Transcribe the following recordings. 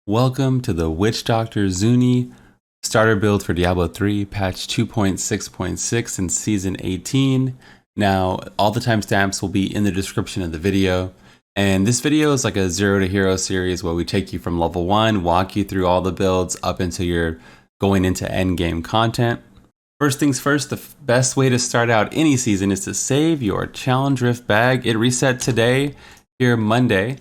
Welcome to the Witch Doctor Zuni starter build for Diablo 3, patch 2.6.6 in season 18. Now, all the timestamps will be in the description of the video. And this video is like a Zero to Hero series where we take you from level 1, walk you through all the builds up until you're going into endgame content. First things first, the best way to start out any season is to save your Challenge Rift bag. It reset today, here Monday.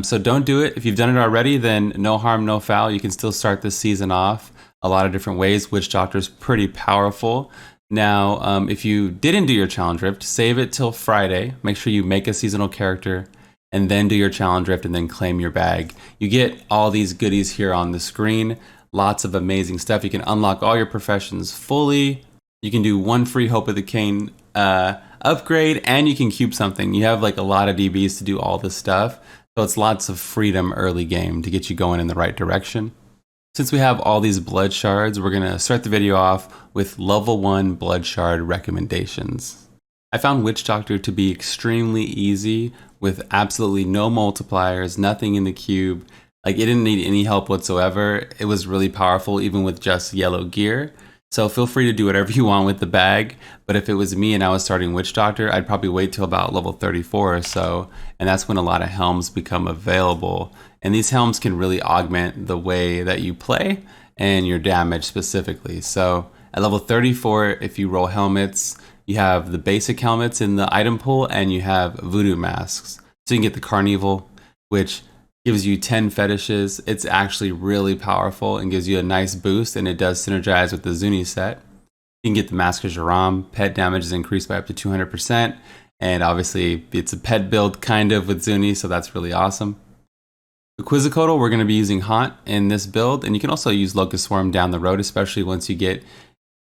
So don't do it. If you've done it already, then no harm, no foul. You can still start this season off a lot of different ways. Witch Doctor's pretty powerful. Now, if you didn't do your Challenge Rift, save it till Friday. Make sure you make a seasonal character and then do your Challenge Rift and then claim your bag. You get all these goodies here on the screen. Lots of amazing stuff. You can unlock all your professions fully. You can do one free Hope of the Cain upgrade, and you can cube something. You have like a lot of DBs to do all this stuff. So it's lots of freedom early game to get you going in the right direction. Since we have all these blood shards, we're gonna start the video off with level 1 blood shard recommendations. I found Witch Doctor to be extremely easy with absolutely no multipliers, nothing in the cube. Like, it didn't need any help whatsoever. It was really powerful even with just yellow gear. So feel free to do whatever you want with the bag, but if it was me and I was starting Witch Doctor, I'd probably wait till about level 34 or so, and that's when a lot of helms become available. And these helms can really augment the way that you play and your damage specifically. So at level 34, if you roll helmets, you have the basic helmets in the item pool, and you have voodoo masks. So you can get the Carnival, which gives you 10 fetishes. It's actually really powerful and gives you a nice boost, and it does synergize with the Zuni set. You can get the Mask of Jaram. Pet damage is increased by up to 200%, and obviously it's a pet build kind of with Zuni, so that's really awesome. The Quizzicoatl, we're going to be using Haunt in this build, and you can also use Locust Swarm down the road, especially once you get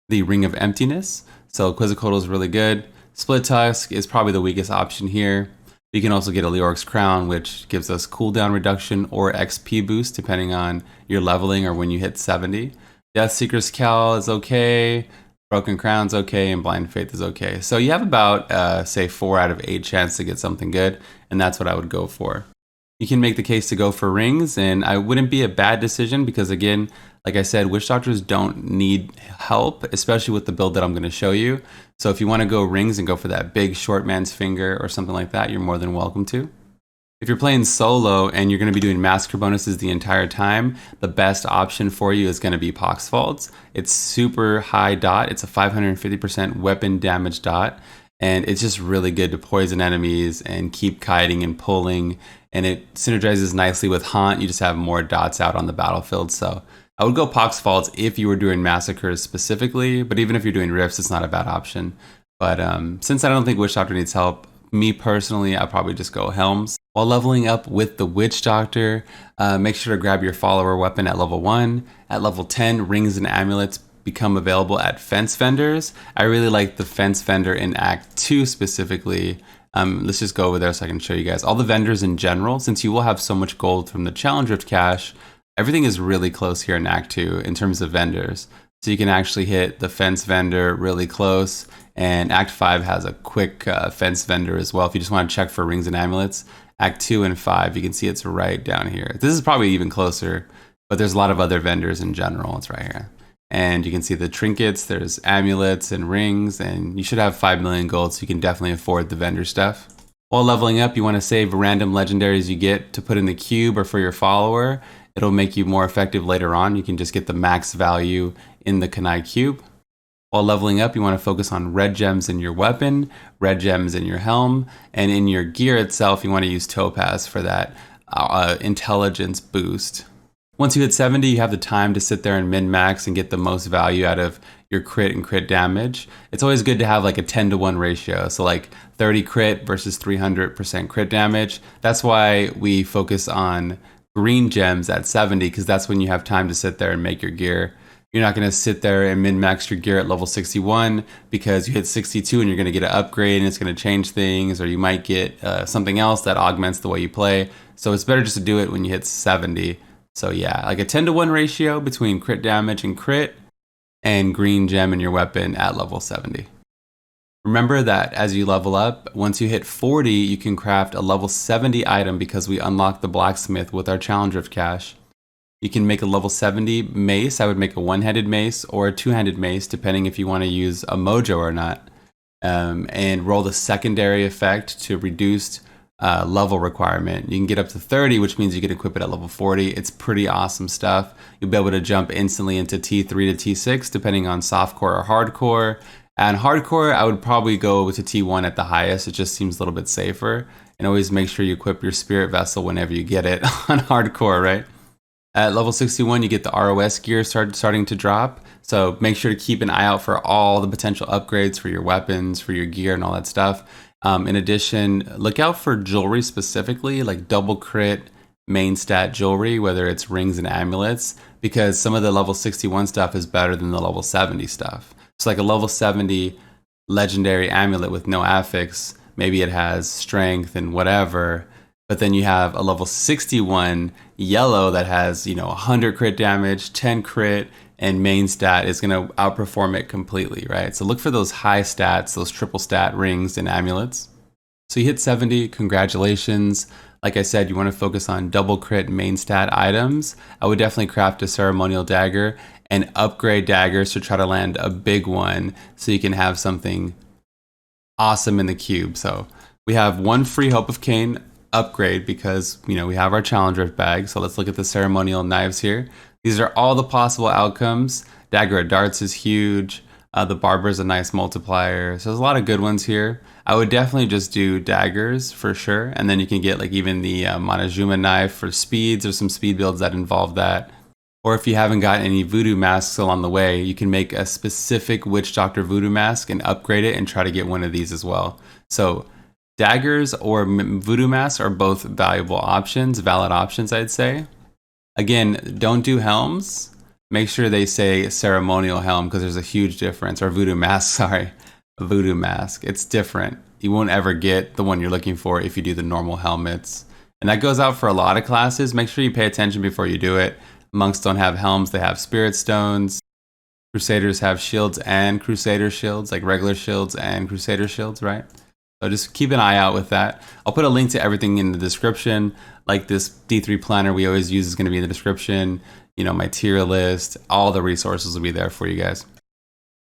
the Ring of Emptiness. So Quizzicoatl is really good. Split Tusk is probably the weakest option here. You can also get a Leoric's Crown, which gives us cooldown reduction or XP boost depending on your leveling or when you hit 70. Deathseeker's Cowl is okay, Broken Crown's okay, and Blind Faith is okay. So you have about, say, 4 out of 8 chance to get something good, and that's what I would go for. You can make the case to go for rings, and I wouldn't be a bad decision because, again, like I said, Witch Doctors don't need help, especially with the build that I'm going to show you. So if you want to go rings and go for that big short man's finger or something like that, you're more than welcome to. If you're playing solo and you're going to be doing massacre bonuses the entire time, the best option for you is going to be Pox Faults. It's super high dot. It's a 550% weapon damage dot. And it's just really good to poison enemies and keep kiting and pulling. And it synergizes nicely with Haunt. You just have more dots out on the battlefield. So I would go Pox Faults if you were doing massacres specifically. But even if you're doing rifts, it's not a bad option. But since I don't think Witch Doctor needs help, me personally, I'll probably just go Helms. While leveling up with the Witch Doctor, make sure to grab your follower weapon at level 1. At level 10, rings and amulets become available at fence vendors. I really like the fence vendor in Act 2 specifically. Let's just go over there so I can show you guys. All the vendors in general, since you will have so much gold from the Challenge Rift cache, everything is really close here in Act 2 in terms of vendors. So you can actually hit the fence vendor really close, and Act 5 has a quick fence vendor as well. If you just want to check for rings and amulets, Act 2 and 5, you can see it's right down here. This is probably even closer, but there's a lot of other vendors in general. It's right here. And you can see the trinkets, there's amulets and rings, and you should have 5 million gold, so you can definitely afford the vendor stuff. While leveling up, you want to save random legendaries you get to put in the cube or for your follower. It'll make you more effective later on. You can just get the max value in the Kanai cube. While leveling up, you want to focus on red gems in your weapon, red gems in your helm, and in your gear itself, you want to use Topaz for that intelligence boost. Once you hit 70, you have the time to sit there and min-max and get the most value out of your crit and crit damage. It's always good to have like a 10-to-1 ratio. So like 30 crit versus 300% crit damage. That's why we focus on green gems at 70, because that's when you have time to sit there and make your gear. You're not going to sit there and min-max your gear at level 61 because you hit 62 and you're going to get an upgrade and it's going to change things, or you might get something else that augments the way you play. So it's better just to do it when you hit 70. So yeah, like a 10-to-1 ratio between crit damage and crit, and green gem in your weapon at level 70. Remember that as you level up, once you hit 40, you can craft a level 70 item because we unlock the blacksmith with our Challenge Rift cache. You can make a level 70 mace. I would make a one-handed mace or a two-handed mace, depending if you want to use a mojo or not. And roll the secondary effect to reduced level requirement. You can get up to 30, which means you can equip it at level 40. It's pretty awesome stuff. You'll be able to jump instantly into T3 to T6, depending on softcore or hardcore. And hardcore, I would probably go to T1 at the highest. It just seems a little bit safer. And always make sure you equip your spirit vessel whenever you get it on hardcore, right? At level 61, you get the ROS gear starting to drop. So make sure to keep an eye out for all the potential upgrades for your weapons, for your gear, and all that stuff. In addition, look out for jewelry specifically, like double crit main stat jewelry, whether it's rings and amulets, because some of the level 61 stuff is better than the level 70 stuff. So like a level 70 legendary amulet with no affix, maybe it has strength and whatever, but then you have a level 61 yellow that has, 100 crit damage, 10 crit, and main stat is going to outperform it completely, right? So look for those high stats, those triple stat rings and amulets. So you hit 70, congratulations. Like I said, you want to focus on double crit main stat items. I would definitely craft a ceremonial dagger and upgrade daggers to try to land a big one so you can have something awesome in the cube. So we have one free Hope of Cain upgrade because, we have our challenge rift bag. So let's look at the ceremonial knives here. These are all the possible outcomes. Dagger of Darts is huge. The Barber is a nice multiplier. So there's a lot of good ones here. I would definitely just do daggers for sure. And then you can get like even the Montezuma knife for speeds. There's some speed builds that involve that. Or if you haven't got any voodoo masks along the way, you can make a specific Witch Doctor voodoo mask and upgrade it and try to get one of these as well. So daggers or voodoo masks are both valuable options, valid options, I'd say. Again, don't do helms. Make sure they say ceremonial helm because there's a huge difference. Or voodoo mask, sorry. A voodoo mask. It's different. You won't ever get the one you're looking for if you do the normal helmets. And that goes out for a lot of classes. Make sure you pay attention before you do it. Monks don't have helms, they have spirit stones. Crusaders have shields and crusader shields, like regular shields and crusader shields, right? So just keep an eye out with that. I'll put a link to everything in the description. Like this D3 planner we always use is going to be in the description. My tier list, all the resources will be there for you guys.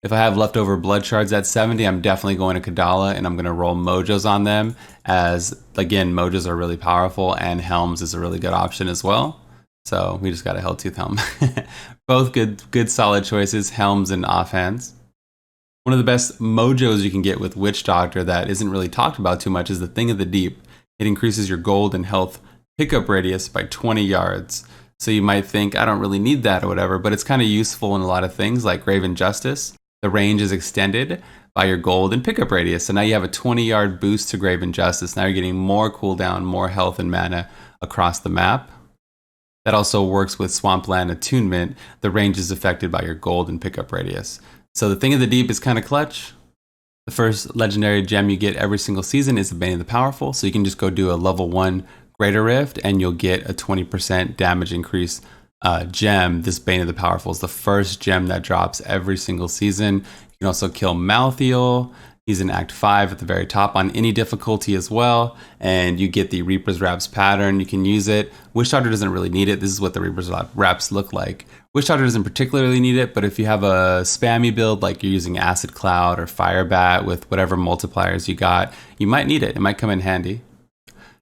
If I have leftover blood shards at 70, I'm definitely going to Kadala and I'm going to roll mojos on them as, again, mojos are really powerful and helms is a really good option as well. So we just got a Helltooth helm. Both good solid choices, helms and offhands. One of the best mojos you can get with Witch Doctor that isn't really talked about too much is the Thing of the Deep. It increases your gold and health pickup radius by 20 yards. So you might think, I don't really need that or whatever, but it's kind of useful in a lot of things like Graven Justice. The range is extended by your gold and pickup radius. So now you have a 20-yard boost to Graven Justice. Now you're getting more cooldown, more health and mana across the map. That also works with Swampland Attunement. The range is affected by your gold and pickup radius. So the Thing of the Deep is kind of clutch. The first legendary gem you get every single season is the Bane the Powerful. So you can just go do a level 1 Greater Rift and you'll get a 20% damage increase gem. This Bane of the Powerful is the first gem that drops every single season. You can also kill Malthael. He's in Act 5 at the very top on any difficulty as well. And you get the Reaper's Wraps pattern. You can use it. Witch Doctor doesn't really need it. This is what the Reaper's Wraps look like. Witch Doctor doesn't particularly need it, but if you have a spammy build like you're using Acid Cloud or Fire Bat with whatever multipliers you got, you might need it. It might come in handy.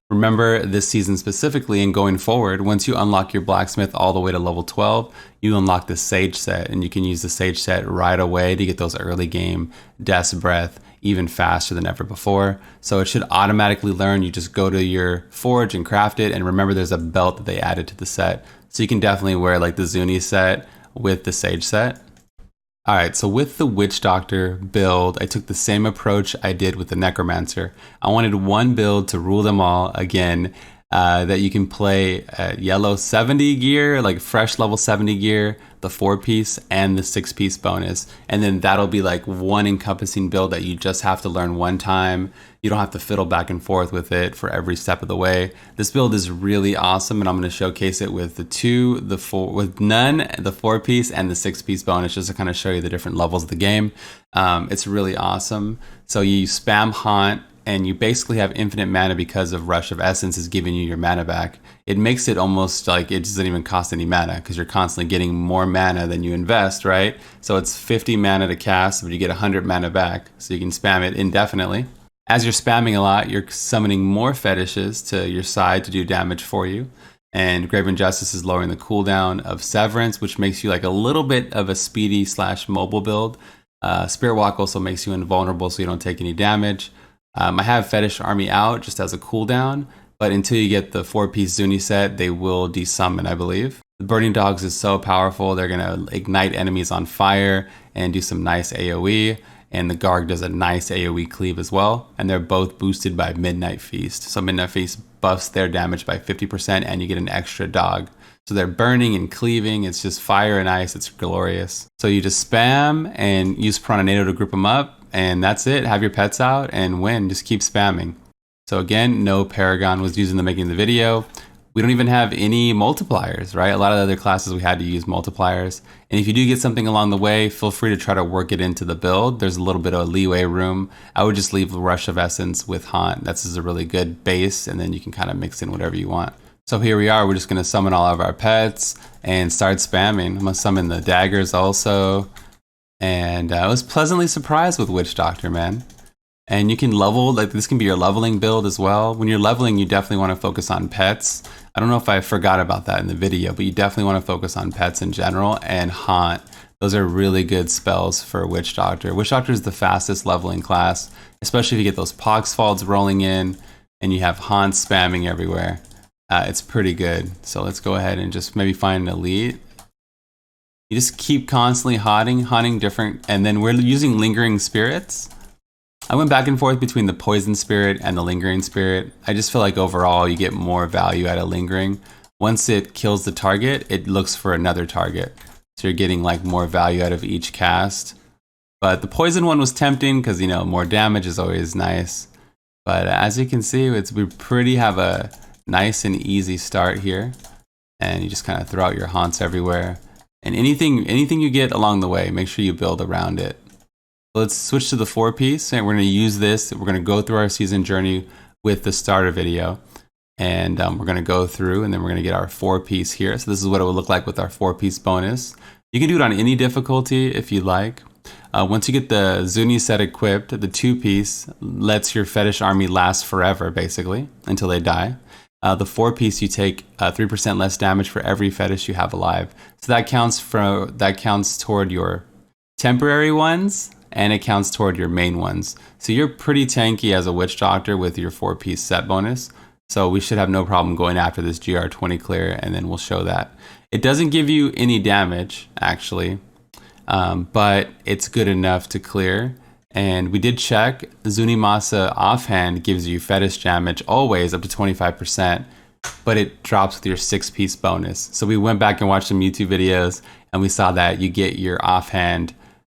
Remember this season specifically and going forward, once you unlock your blacksmith all the way to level 12, you unlock the Sage set and you can use the Sage set right away to get those early game Death's Breath even faster than ever before. So it should automatically learn. You just go to your forge and craft it. And remember there's a belt that they added to the set. So you can definitely wear like the Zuni set with the Sage set. All right, so with the Witch Doctor build, I took the same approach I did with the Necromancer. I wanted one build to rule them all again, that you can play at yellow 70 gear, like fresh level 70 gear, the 4-piece and the 6-piece bonus. And then that'll be like one encompassing build that you just have to learn one time. You don't have to fiddle back and forth with it for every step of the way. This build is really awesome and I'm going to showcase it with the 2, the 4, with none, the 4-piece and the 6-piece bonus just to kind of show you the different levels of the game. It's really awesome. So you spam Haunt and you basically have infinite mana because of Rush of Essence is giving you your mana back. It makes it almost like it doesn't even cost any mana because you're constantly getting more mana than you invest, right? So it's 50 mana to cast, but you get 100 mana back, so you can spam it indefinitely. As you're spamming a lot, you're summoning more fetishes to your side to do damage for you. And Graven Justice is lowering the cooldown of Severance, which makes you like a little bit of a speedy / mobile build. Spirit Walk also makes you invulnerable so you don't take any damage. I have Fetish Army out just as a cooldown, but until you get the 4-piece Zuni set, they will desummon, I believe. The Burning Dogs is so powerful, they're going to ignite enemies on fire and do some nice AoE. And the Garg does a nice AoE cleave as well. And they're both boosted by Midnight Feast. So Midnight Feast buffs their damage by 50% and you get an extra dog. So they're burning and cleaving. It's just fire and ice. It's glorious. So you just spam and use Piranha to group them up. And that's it. Have your pets out and win. Just keep spamming. So again, no Paragon was used in the making of the video. We don't even have any multipliers, right? A lot of the other classes we had to use multipliers. And if you do get something along the way, feel free to try to work it into the build. There's a little bit of leeway room. I would just leave Rush of Essence with Haunt. That's just a really good base, and then you can kind of mix in whatever you want. So here we are. We're just going to summon all of our pets and start spamming. I'm going to summon the daggers also. And I was pleasantly surprised with Witch Doctor, man. And you can level, like this can be your leveling build as well. When you're leveling, you definitely want to focus on pets. I don't know if I forgot about that in the video, but you definitely want to focus on pets in general and Haunt. Those are really good spells for Witch Doctor. Witch Doctor is the fastest leveling class, especially if you get those Poxfalds rolling in and you have Haunt spamming everywhere. It's pretty good. So let's go ahead and just maybe find an elite. You just keep constantly haunting different, and then we're using Lingering Spirits. I went back and forth between the Poison Spirit and the Lingering Spirit. I just feel like overall you get more value out of Lingering. Once it kills the target, it looks for another target. So you're getting like more value out of each cast. But the Poison one was tempting because, you know, more damage is always nice. But as you can see, we pretty have a nice and easy start here. And you just kind of throw out your haunts everywhere. And anything you get along the way, make sure you build around it. Let's switch to the 4-piece, and we're going to use this. We're going to go through our season journey with the starter video, and we're going to go through, and then we're going to get our 4-piece here. So this is what it would look like with our 4-piece bonus. You can do it on any difficulty if you like. Once you get the Zuni set equipped, the 2-piece lets your fetish army last forever, basically, until they die. The 4-piece, you take 3% less damage for every fetish you have alive. So that counts toward your temporary ones, and it counts toward your main ones. So you're pretty tanky as a Witch Doctor with your 4-piece set bonus. So we should have no problem going after this GR20 clear, and then we'll show that. It doesn't give you any damage, actually, but it's good enough to clear. And we did check, Zuni Masa offhand gives you fetish damage always up to 25%, but it drops with your 6-piece bonus. So we went back and watched some YouTube videos, and we saw that you get your offhand,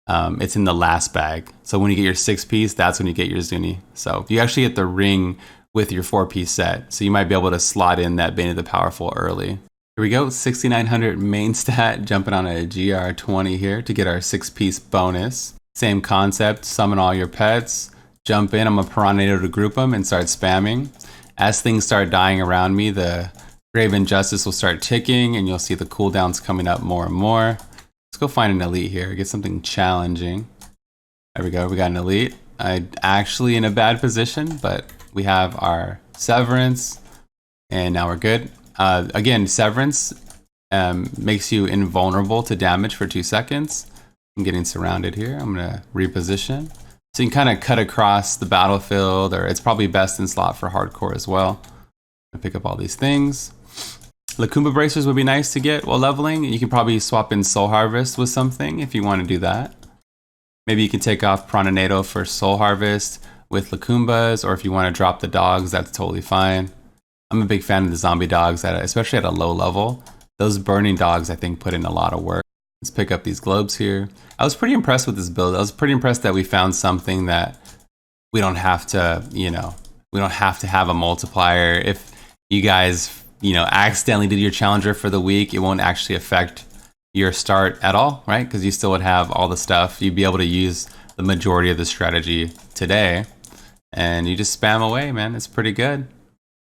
it's in the last bag. So when you get your 6-piece, that's when you get your Zuni. So you actually get the ring with your 4-piece set. So you might be able to slot in that Bane the Powerful early. Here we go, 6,900 main stat, jumping on a GR20 here to get our 6-piece bonus. Same concept, summon all your pets, jump in, I'm a Piranha to group them and start spamming. As things start dying around me, the Graven Justice will start ticking and you'll see the cooldowns coming up more and more. Let's go find an elite here, get something challenging. There we go, we got an elite. I'm actually in a bad position, but we have our Severance and now we're good. Again, Severance makes you invulnerable to damage for 2 seconds. I'm getting surrounded here. I'm gonna reposition. So you can kind of cut across the battlefield, or it's probably best in slot for hardcore as well. I pick up all these things. Lacumba Bracers would be nice to get while leveling. You can probably swap in Soul Harvest with something if you want to do that. Maybe you can take off Piranha for Soul Harvest with Lacumbas, or if you want to drop the dogs, that's totally fine. I'm a big fan of the zombie dogs, especially at a low level. Those burning dogs, I think, put in a lot of work. Let's pick up these globes here. I was pretty impressed with this build. I was pretty impressed that we found something that we don't have to, we don't have to have a multiplier. If you guys, accidentally did your challenger for the week, it won't actually affect your start at all, right? Because you still would have all the stuff. You'd be able to use the majority of the strategy today. and you just spam away, man. It's pretty good.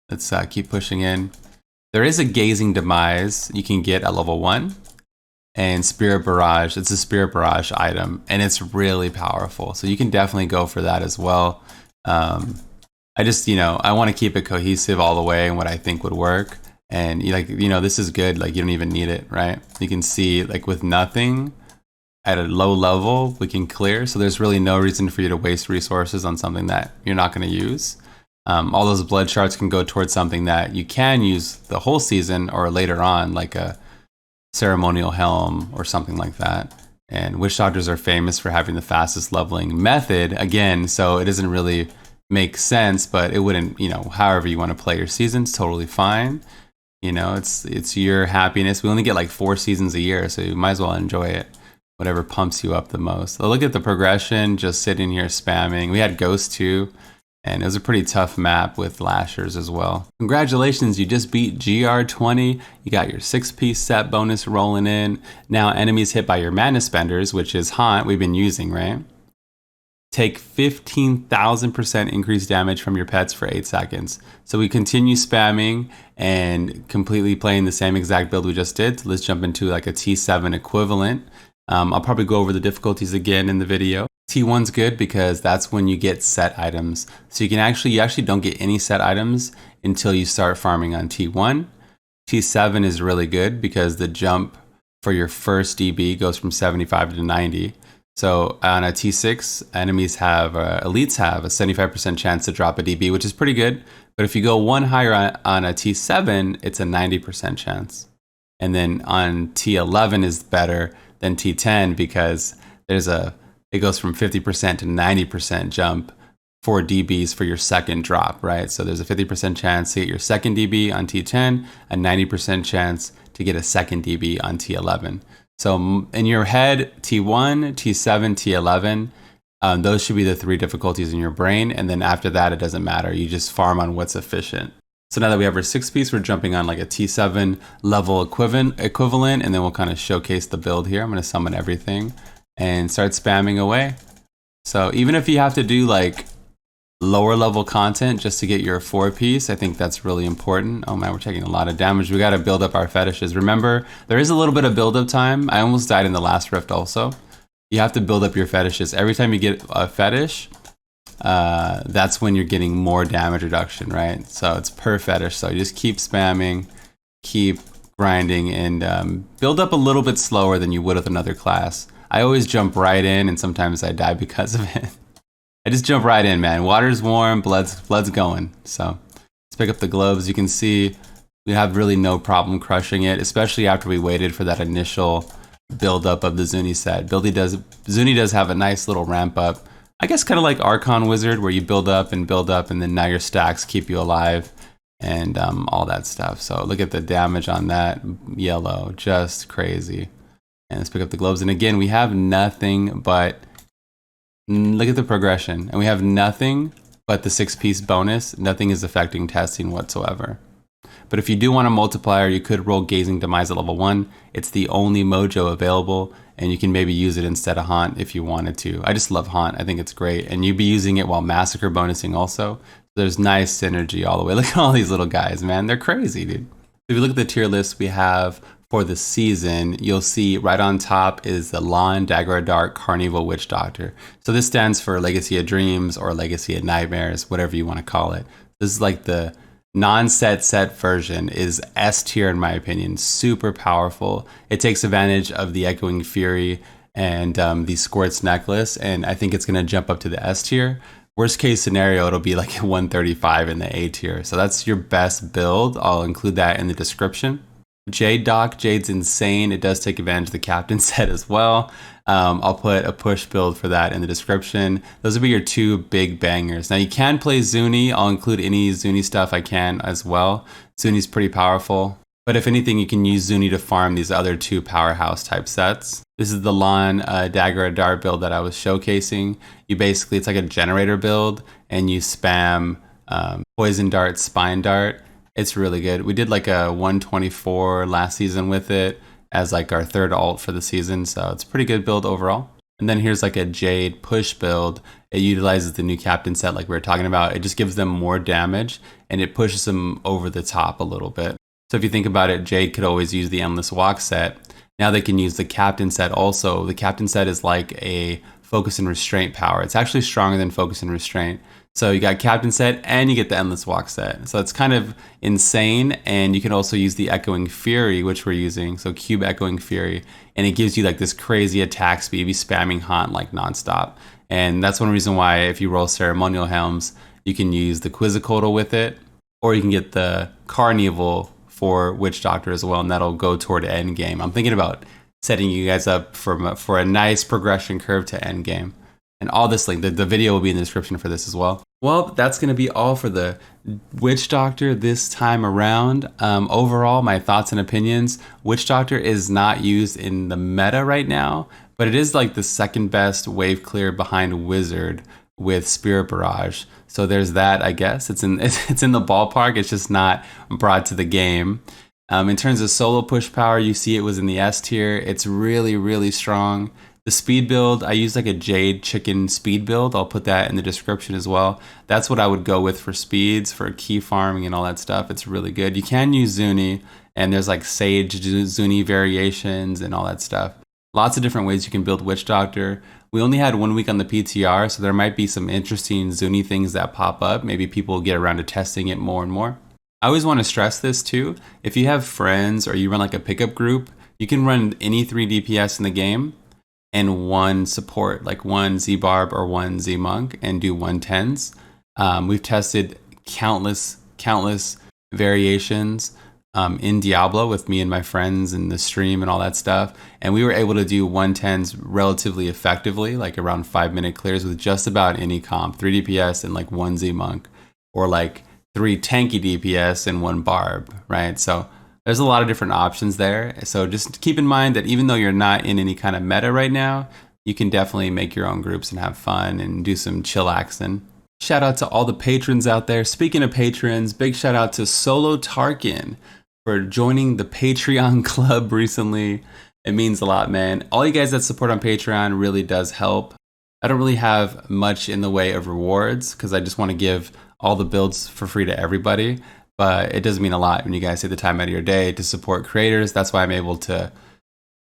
Let's keep pushing in. There is a Gazing Demise you can get at level 1. And Spirit Barrage, it's a Spirit Barrage item, and it's really powerful. So you can definitely go for that as well. I just, I want to keep it cohesive all the way and what I think would work. And this is good. Like, you don't even need it, right? You can see, like, with nothing at a low level, we can clear. So there's really no reason for you to waste resources on something that you're not going to use. All those blood shards can go towards something that you can use the whole season or later on, like a ceremonial helm or something like that. And witch doctors are famous for having the fastest leveling method again, so it doesn't really make sense, but it wouldn't, however you want to play your seasons, totally fine. It's your happiness. We only get like 4 seasons a year, so you might as well enjoy it, whatever pumps you up the most. So look at the progression, just sitting here spamming. We had Ghost too, and it was a pretty tough map with Lashers as well. Congratulations, you just beat GR20. You got your 6-piece set bonus rolling in. Now enemies hit by your mana spenders, which is Haunt, we've been using, right? Take 15,000% increased damage from your pets for 8 seconds. So we continue spamming and completely playing the same exact build we just did. So let's jump into like a T7 equivalent. I'll probably go over the difficulties again in the video. T1's good because that's when you get set items. So you actually don't get any set items until you start farming on T1. T7 is really good because the jump for your first DB goes from 75 to 90. So on a T6, elites have a 75% chance to drop a DB, which is pretty good. But if you go one higher on a T7, it's a 90% chance. And then on T11 is better than T10 because it goes from 50% to 90% jump for DBs for your second drop, right? So there's a 50% chance to get your second DB on T10, a 90% chance to get a second DB on T11. So in your head, T1, T7, T11, those should be the 3 difficulties in your brain. And then after that, it doesn't matter. You just farm on what's efficient. So now that we have our 6-piece, we're jumping on like a T7 level equivalent, and then we'll kind of showcase the build here. I'm going to summon everything and start spamming away. So even if you have to do like lower level content just to get your 4-piece, I think that's really important. Oh man, we're taking a lot of damage. We got to build up our fetishes. Remember, there is a little bit of build up time. I almost died in the last rift also. You have to build up your fetishes. Every time you get a fetish, that's when you're getting more damage reduction, right? So it's per fetish. So you just keep spamming, keep grinding, and build up a little bit slower than you would with another class. I always jump right in, and sometimes I die because of it. I just jump right in, man. Water's warm, blood's going. So let's pick up the gloves. You can see we have really no problem crushing it, especially after we waited for that initial build-up of the Zuni set. Zuni does have a nice little ramp-up. I guess kind of like Archon Wizard, where you build up, and then now your stacks keep you alive and all that stuff. So look at the damage on that. Yellow, just crazy. And let's pick up the globes. And again, we have nothing but, look at the progression. And we have nothing but the 6-piece bonus. Nothing is affecting testing whatsoever. But if you do want a multiplier, you could roll Gazing Demise at level 1. It's the only mojo available, and you can maybe use it instead of Haunt if you wanted to. I just love Haunt. I think it's great. And you'd be using it while Massacre bonusing also. There's nice synergy all the way. Look at all these little guys, man. They're crazy, dude. If you look at the tier list we have for the season, you'll see right on top is the Lawn Dagger Dark Carnival Witch Doctor. So this stands for Legacy of Dreams or Legacy of Nightmares, whatever you want to call it. This is like the non-set version, is S tier in my opinion. Super powerful. It takes advantage of the Echoing Fury and the Squirt's Necklace, and I think it's going to jump up to the S tier. Worst case scenario, it'll be like 135 in the A tier. So that's your best build. I'll include that in the description. Jade Doc, Jade's insane. It does take advantage of the Captain set as well. I'll put a push build for that in the description. Those will be your 2 big bangers. Now you can play Zuni. I'll include any Zuni stuff I can as well. Zuni's pretty powerful. But if anything, you can use Zuni to farm these other 2 powerhouse type sets. This is the Lawn Dagger Dart build that I was showcasing. It's like a generator build, and you spam Poison Dart, Spine Dart. It's really good. We did like a 124 last season with it as like our 3rd alt for the season. So it's a pretty good build overall. And then here's like a Jade push build. It utilizes the new captain set like we were talking about. It just gives them more damage and it pushes them over the top a little bit. So if you think about it, Jade could always use the Endless Walk set. Now they can use the captain set also. The captain set is like a focus and restraint power. It's actually stronger than focus and restraint. So you got captain set and you get the Endless Walk set. So it's kind of insane. And you can also use the Echoing Fury, which we're using. So Cube Echoing Fury. And it gives you like this crazy attack speed. You be spamming Haunt like nonstop. And that's one reason why if you roll Ceremonial Helms, you can use the Quizzicoatl with it. Or you can get the Carnival for Witch Doctor as well. And that'll go toward end game. I'm thinking about setting you guys up for a nice progression curve to end game. And all this link, the video will be in the description for this as well. Well, that's going to be all for the Witch Doctor this time around. Overall, my thoughts and opinions. Witch Doctor is not used in the meta right now, but it is like the second best wave clear behind Wizard with Spirit Barrage. So there's that, I guess. It's in the ballpark. It's just not brought to the game. In terms of solo push power, you see it was in the S tier. It's really, really strong. The speed build, I use like a Jade Chicken speed build. I'll put that in the description as well. That's what I would go with for speeds, for key farming and all that stuff. It's really good. You can use Zuni, and there's like Sage Zuni variations and all that stuff. Lots of different ways you can build Witch Doctor. We only had 1 week on the PTR, so there might be some interesting Zuni things that pop up. Maybe people will get around to testing it more and more. I always want to stress this too. If you have friends or you run like a pickup group, you can run any 3 DPS in the game and 1 support, like 1 Z-Barb or 1 Z-Monk, and do 110s. We've tested countless variations in Diablo with me and my friends in the stream and all that stuff. And we were able to do 110s relatively effectively, like around 5-minute clears with just about any comp, 3 DPS and like 1 Z-Monk, or like 3 tanky DPS and 1 Barb, right? So there's a lot of different options there. So just keep in mind that even though you're not in any kind of meta right now, you can definitely make your own groups and have fun and do some chillaxing. Shout out to all the patrons out there. Speaking of patrons, big shout out to Solo Tarkin for joining the Patreon club recently. It means a lot, man. All you guys that support on Patreon really does help. I don't really have much in the way of rewards because I just want to give all the builds for free to everybody. But it does mean a lot when you guys take the time out of your day to support creators. That's why I'm able to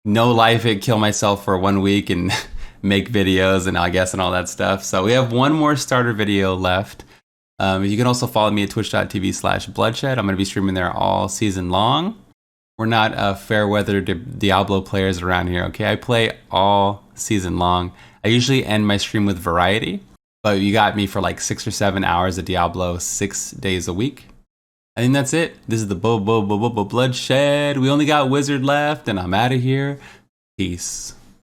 no life it, kill myself for 1 week and make videos and and all that stuff. So we have 1 more starter video left. You can also follow me at twitch.tv/bloodshed. I'm going to be streaming there all season long. We're not fair weather Diablo players around here, okay? I play all season long. I usually end my stream with variety, but you got me for like 6 or 7 hours of Diablo 6 days a week. I think that's it. This is the Bloodshed. We only got Wizard left, and I'm out of here. Peace.